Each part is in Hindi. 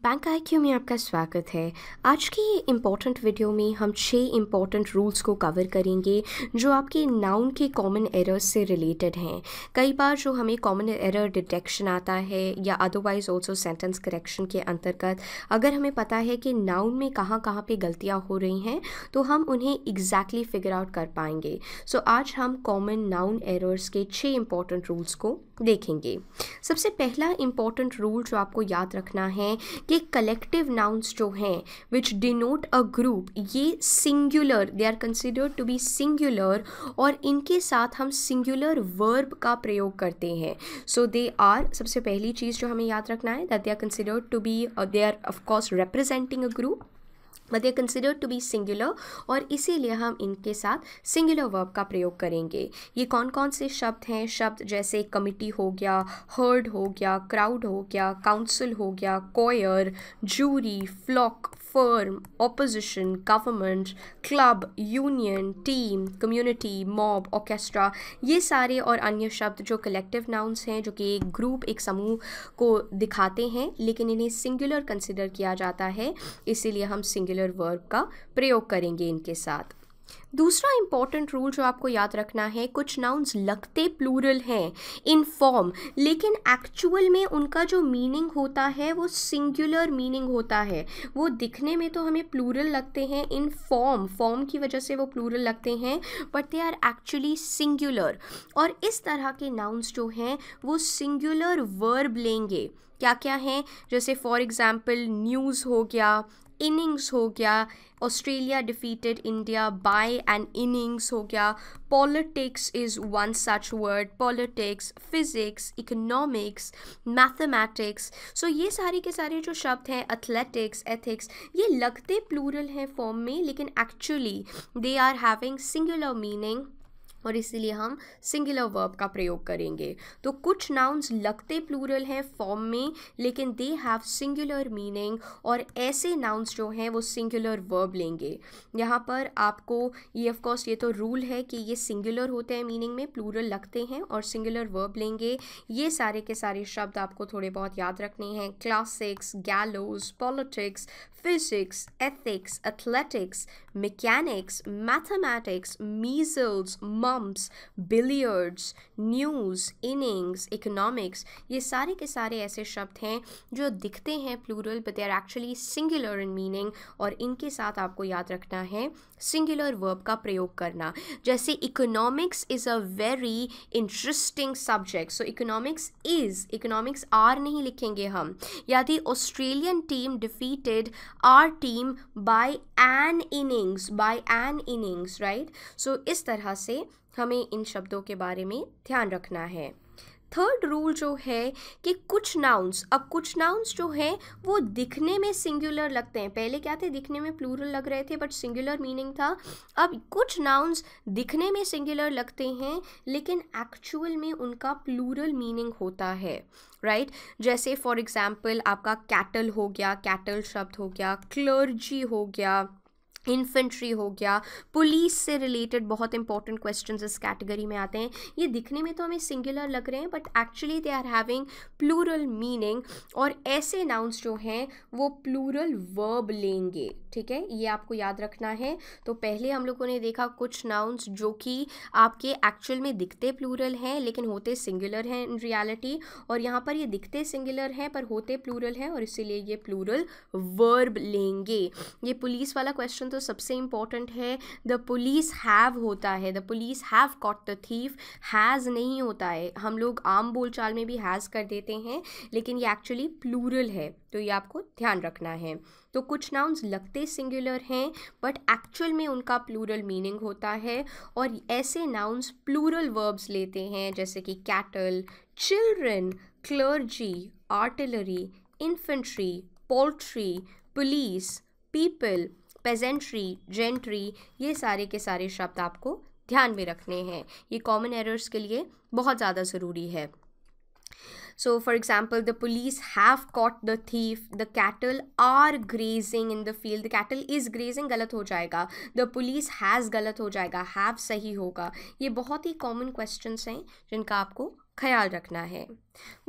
बैंक आईक्यू में आपका स्वागत है। आज की ये इम्पॉर्टेंट वीडियो में हम 6 इम्पॉर्टेंट रूल्स को कवर करेंगे जो आपके नाउन के कॉमन एरर्स से रिलेटेड हैं। कई बार जो हमें कॉमन एरर डिटेक्शन आता है या अदरवाइज ऑल्सो सेंटेंस करेक्शन के अंतर्गत अगर हमें पता है कि नाउन में कहाँ कहाँ पे गलतियाँ हो रही हैं तो हम उन्हें एग्जैक्टली फिगर आउट कर पाएंगे। सो आज हम कॉमन नाउन एरर्स के 6 इम्पॉर्टेंट रूल्स को देखेंगे। सबसे पहला इम्पॉर्टेंट रूल जो आपको याद रखना है कि कलेक्टिव नाउन्स जो हैं विच डिनोट अ ग्रुप, ये singular, they are considered to be singular और इनके साथ हम सिंगुलर वर्ब का प्रयोग करते हैं। सो दे आर, सबसे पहली चीज़ जो हमें याद रखना है that they are considered to be, they are of course representing a group but they are considered to be singular और इसीलिए हम इनके साथ सिंगुलर वर्ब का प्रयोग करेंगे। ये कौन कौन से शब्द हैं? शब्द जैसे कमिटी हो गया, हर्ड हो गया, क्राउड हो गया, काउंसिल हो गया, choir, jury, flock, firm, opposition, government, club, union, team, community, mob, orchestra, ये सारे और अन्य शब्द जो कलेक्टिव नाउन्स हैं जो कि एक ग्रुप, एक समूह को दिखाते हैं लेकिन इन्हें सिंगुलर कंसिडर किया जाता है, इसीलिए हम सिंगुलर वर्ब का प्रयोग करेंगे इनके साथ। दूसरा इंपॉर्टेंट रूल जो आपको याद रखना है, कुछ नाउन्स लगते प्लूरल हैं इन फॉर्म लेकिन एक्चुअल में उनका जो मीनिंग होता है वो सिंगुलर मीनिंग होता है। वो दिखने में तो हमें प्लूरल लगते हैं इन फॉर्म की वजह से वो प्लूरल लगते हैं but they are actually singular. और इस तरह के नाउन्स जो हैं वो सिंगुलर वर्ब लेंगे। क्या क्या हैं? जैसे फॉर एग्जाम्पल न्यूज़ हो गया, इनिंग्स हो गया, Australia defeated India by an innings हो गया, politics is one such word, politics, physics, economics, mathematics. So ये सारे के सारे जो शब्द हैं, एथलेटिक्स, एथिक्स, ये लगते प्लूरल हैं फॉर्म में लेकिन actually they are having singular meaning और इसीलिए हम सिंगुलर वर्ब का प्रयोग करेंगे। तो कुछ नाउन्स लगते प्लूरल हैं फॉर्म में लेकिन दे हैव सिंगुलर मीनिंग और ऐसे नाउन्स जो हैं वो सिंगुलर वर्ब लेंगे। यहाँ पर आपको ये ऑफ कोर्स ये तो रूल है कि ये सिंगुलर होते हैं मीनिंग में, प्लूरल लगते हैं और सिंगुलर वर्ब लेंगे। ये सारे के सारे शब्द आपको थोड़े बहुत याद रखने हैं। Classics, gallows, politics, physics, ethics, athletics, mechanics, mathematics, measles, mumps, billiards, news, innings, economics, ये सारे के सारे ऐसे शब्द हैं जो दिखते हैं plural but they are actually singular in meaning और इनके साथ आपको याद रखना है सिंगुलर वर्ब का प्रयोग करना। जैसे economics is a very interesting subject, so economics are नहीं लिखेंगे हम। यदि Australian team defeated our team by an innings, right? So इस तरह से हमें इन शब्दों के बारे में ध्यान रखना है। थर्ड रूल जो है कि कुछ नाउन्स जो हैं वो दिखने में सिंगुलर लगते हैं। पहले क्या थे? दिखने में प्लूरल लग रहे थे बट सिंगुलर मीनिंग था। अब कुछ नाउन्स दिखने में सिंगुलर लगते हैं लेकिन एक्चुअल में उनका प्लूरल मीनिंग होता है, राइट? जैसे फॉर एग्जाम्पल आपका कैटल हो गया, कैटल शब्द हो गया, क्लर्जी हो गया, इन्फेंट्री हो गया, पुलिस से रिलेटेड बहुत इंपॉर्टेंट क्वेश्चंस इस कैटेगरी में आते हैं। ये दिखने में तो हमें सिंगुलर लग रहे हैं but actually they are having plural meaning और ऐसे नाउन्स जो हैं वो प्लूरल वर्ब लेंगे, ठीक है? ये आपको याद रखना है। तो पहले हम लोगों ने देखा कुछ नाउन्स जो कि आपके एक्चुअल में दिखते प्लूरल हैं लेकिन होते सिंगुलर हैं इन रियलिटी, और यहाँ पर ये दिखते सिंगुलर हैं पर होते प्लूरल हैं और इसीलिए ये प्लूरल वर्ब लेंगे। ये पुलिस वाला क्वेश्चन तो सबसे इंपॉर्टेंट है। द पुलिस हैव होता है, the police have caught the thief, has नहीं होता है। हम लोग आम बोलचाल में भी हैज़ कर देते हैं लेकिन ये एक्चुअली प्लूरल है, तो ये आपको ध्यान रखना है। तो कुछ नाउन्स लगते सिंगुलर हैं बट एक्चुअल में उनका प्लूरल मीनिंग होता है और ऐसे नाउन्स प्लूरल वर्ब्स लेते हैं जैसे कि cattle, children, clergy, artillery, infantry, poultry, police, people, pageantry, gentry, ये सारे के सारे शब्द आपको ध्यान में रखने हैं। ये कॉमन एरर्स के लिए बहुत ज़्यादा ज़रूरी है। So for example the police have caught the thief, the cattle are grazing in the field, the cattle is grazing गलत हो जाएगा, द पुलिस हैज़ गलत हो जाएगा, हैव सही होगा। ये बहुत ही कॉमन क्वेश्चंस हैं जिनका आपको ख्याल रखना है।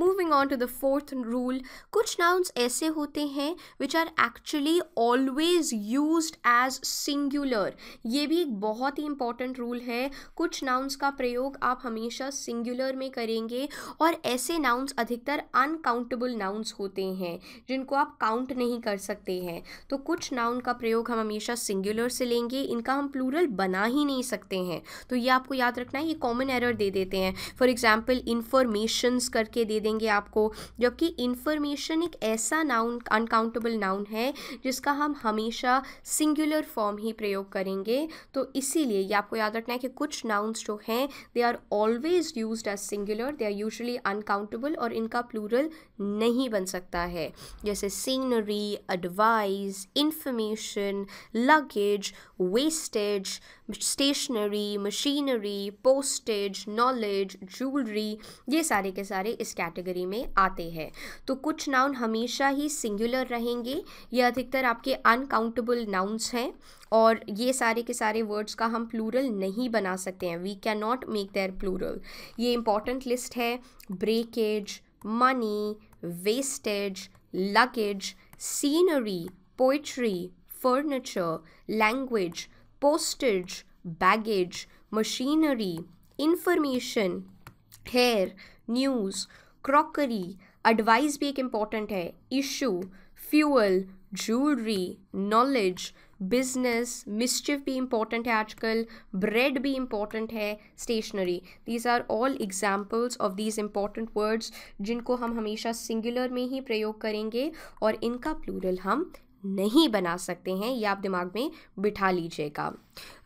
Moving on to the fourth rule, कुछ नाउन्स ऐसे होते हैं which are actually always used as singular. ये भी एक बहुत ही इंपॉर्टेंट रूल है। कुछ नाउन्स का प्रयोग आप हमेशा सिंगुलर में करेंगे और ऐसे नाउन्स अधिकतर अनकाउंटेबल नाउन्स होते हैं जिनको आप काउंट नहीं कर सकते हैं। तो कुछ नाउन का प्रयोग हम हमेशा सिंगुलर से लेंगे, इनका हम प्लूरल बना ही नहीं सकते हैं। तो ये आपको याद रखना है, ये कॉमन एरर दे देते हैं। फॉर एग्जाम्पल इंफॉर्मेशंस करके दे देंगे आपको, जबकि इंफॉर्मेशन एक ऐसा नाउन, अनकाउंटेबल नाउन है जिसका हम हमेशा सिंगुलर फॉर्म ही प्रयोग करेंगे। तो इसीलिए ये आपको याद रखना है कि कुछ नाउन्स जो हैं they are always used as singular, they are usually uncountable और इनका प्लूरल नहीं बन सकता है। जैसे scenery, advice, information, luggage, wastage, stationery, machinery, postage, knowledge, jewellery, ये सारे के सारे इस कैटेगरी में आते हैं। तो कुछ नाउन हमेशा ही सिंगुलर रहेंगे, ये अधिकतर आपके अनकाउंटेबल नाउन्स हैं और ये सारे के सारे वर्ड्स का हम प्लूरल नहीं बना सकते हैं, we can not make their plural. ये इंपॉर्टेंट लिस्ट है। Breakage, money, wastage, luggage, scenery, poetry, furniture, language, postage, baggage, machinery, information, hair, news, crockery, advice भी एक important है, issue, fuel, jewelry, knowledge, business, mischief भी important है आजकल, bread भी important है, stationery. These are all examples of these important words जिनको हम हमेशा singular में ही प्रयोग करेंगे और इनका plural हम नहीं बना सकते हैं, ये आप दिमाग में बिठा लीजिएगा।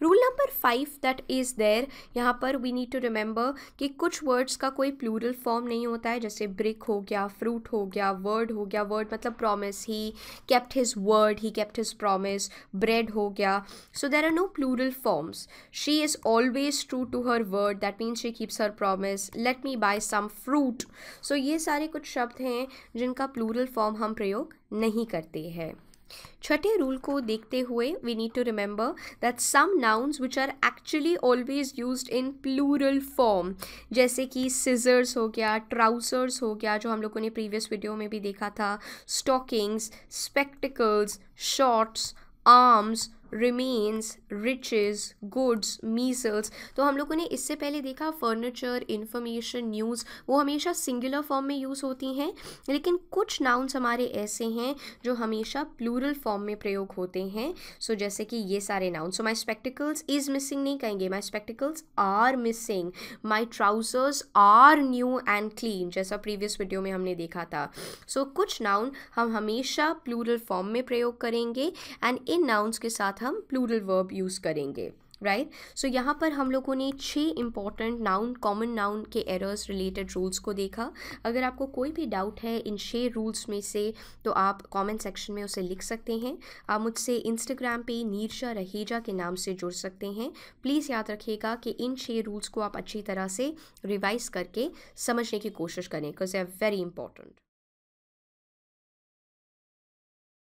Rule number 5 that is there, यहाँ पर वी नीड टू रिमेंबर कि कुछ वर्ड्स का कोई प्लूरल फॉर्म नहीं होता है। जैसे ब्रिक हो गया, फ्रूट हो गया, वर्ड हो गया, वर्ड मतलब promise, he kept his word, he kept his promise, bread हो गया। So there are no plural forms. She is always true to her word, that means she keeps her promise. Let me buy some fruit. So ये सारे कुछ शब्द हैं जिनका प्लूरल फॉर्म हम प्रयोग नहीं करते हैं। छठे रूल को देखते हुए we need to remember that some nouns which are actually always used in plural form, जैसे कि सिजर्स हो गया, ट्राउजर्स हो गया जो हम लोगों ने प्रीवियस वीडियो में भी देखा था, stockings, spectacles, shorts, arms, remains, riches, goods, measles. तो हम लोगों ने इससे पहले देखा फर्नीचर, इंफॉर्मेशन, न्यूज़, वो हमेशा सिंगुलर फॉर्म में यूज़ होती हैं, लेकिन कुछ नाउन्स हमारे ऐसे हैं जो हमेशा प्लूरल फॉर्म में प्रयोग होते हैं। सो जैसे कि ये सारे nouns, so my spectacles is missing नहीं कहेंगे, my spectacles are missing, my trousers are new and clean, जैसा प्रीवियस वीडियो में हमने देखा था। सो कुछ नाउन हम हमेशा प्लूरल फॉर्म में प्रयोग करेंगे एंड इन नाउन्स के साथ हम प्लूरल वर्ब यूज़ करेंगे, राइट। सो यहाँ पर हम लोगों ने 6 इंपॉर्टेंट नाउन, कॉमन नाउन के एरर्स रिलेटेड रूल्स को देखा। अगर आपको कोई भी डाउट है इन 6 रूल्स में से तो आप कमेंट सेक्शन में उसे लिख सकते हैं। आप मुझसे इंस्टाग्राम पे नीरजा रहेजा के नाम से जुड़ सकते हैं। प्लीज़ याद रखिएगा कि इन 6 रूल्स को आप अच्छी तरह से रिवाइज करके समझने की कोशिश करें, because they are very important.